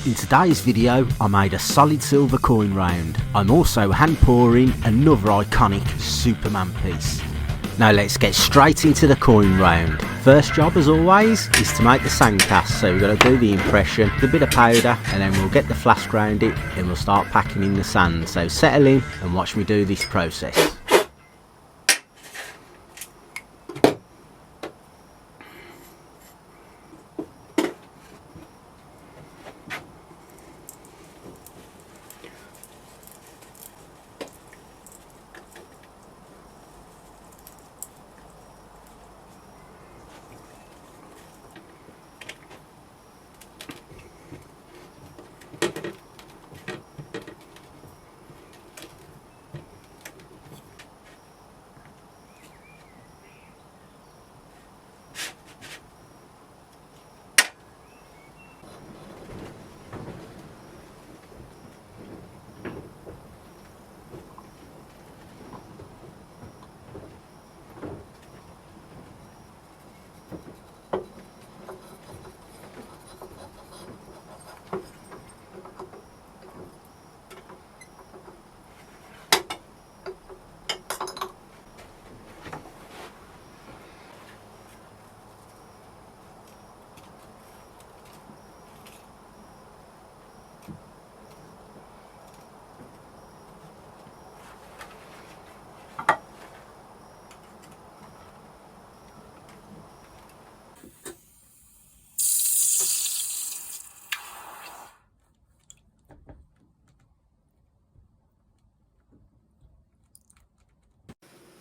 In today's video, I made a solid silver coin round. I'm also hand pouring another iconic Superman piece. Now let's get straight into the coin round. First job as always is to make the sandcast, so we've got to do the impression, a bit of powder, and then we'll get the flask round it and we'll start packing in the sand. So settle in and watch me do this process.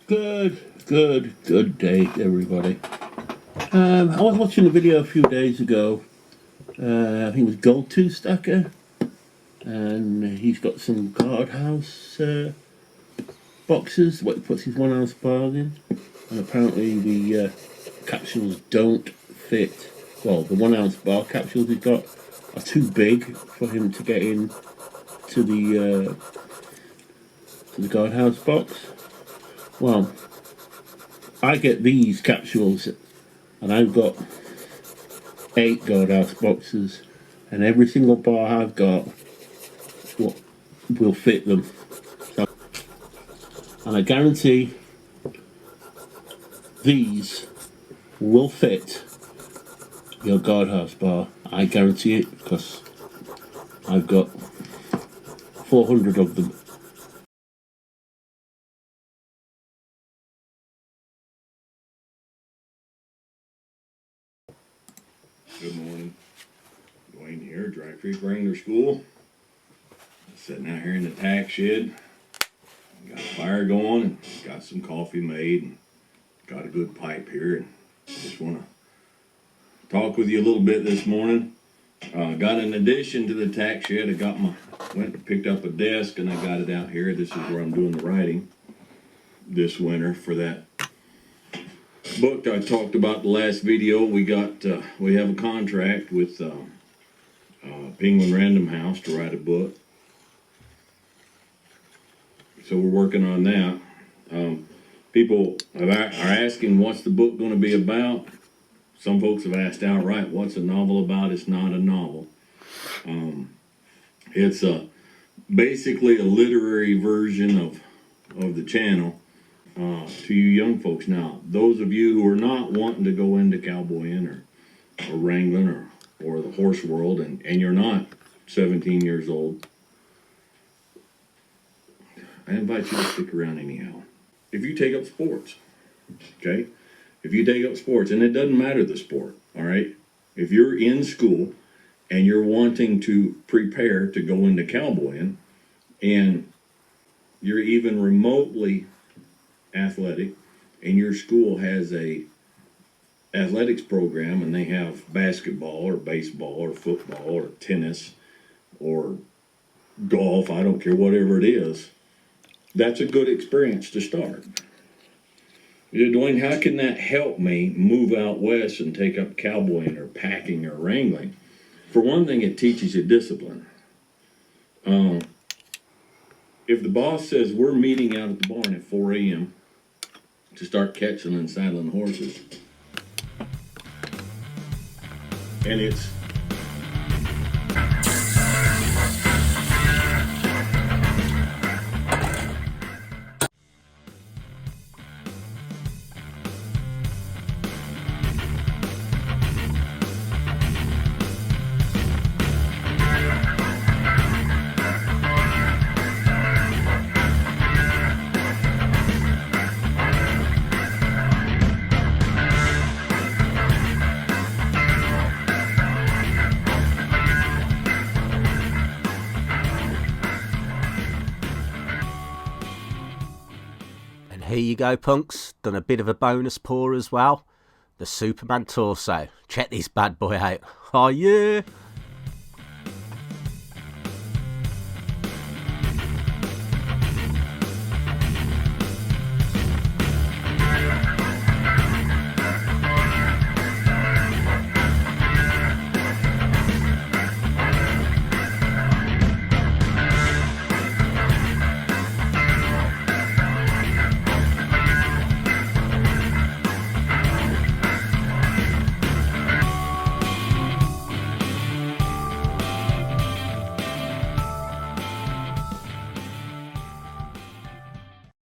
Good day, everybody. I was watching a video a few days ago. I think it was Gold Tooth Stacker, and he's got some guardhouse boxes. What he puts his 1 ounce bars in, and apparently the capsules don't fit. Well, the 1 ounce bar capsules he's got are too big for him to get in to the guardhouse box. Well, I get these capsules, and I've got 8 guardhouse boxes, and every single bar I've got will fit them. So, and I guarantee these will fit your guardhouse bar. I guarantee it, because I've got 400 of them. Good morning. Dwayne here, Dry Creek Wrangler School. Sitting out here in the tack shed. Got a fire going and got some coffee made and got a good pipe here. And I just want to talk with you a little bit this morning. Got an addition to the tack shed. Went and picked up a desk and I got it out here. This is where I'm doing the writing this winter for that book I talked about the last video. We have a contract with Penguin Random House to write a book, so we're working on that. People are asking what's the book going to be about. Some folks have asked outright what's a novel about. It's not a novel. It's basically a literary version of the channel. To you young folks now, those of you who are not wanting to go into cowboying or wrangling or the horse world, and you're not 17 years old, I invite you to stick around anyhow. If you take up sports, okay? If you take up sports, and it doesn't matter the sport, all right? If you're in school and you're wanting to prepare to go into cowboying, and you're even remotely athletic, and your school has a athletics program and they have basketball or baseball or football or tennis or golf, I don't care, whatever it is, that's a good experience to start. You know, Dwayne, how can that help me move out west and take up cowboying or packing or wrangling? For one thing, it teaches you discipline. If the boss says we're meeting out at the barn at 4 a.m. to start catching and saddling horses, and it's here you go, punks. Done a bit of a bonus pour as well. The Superman torso. Check this bad boy out. Oh yeah!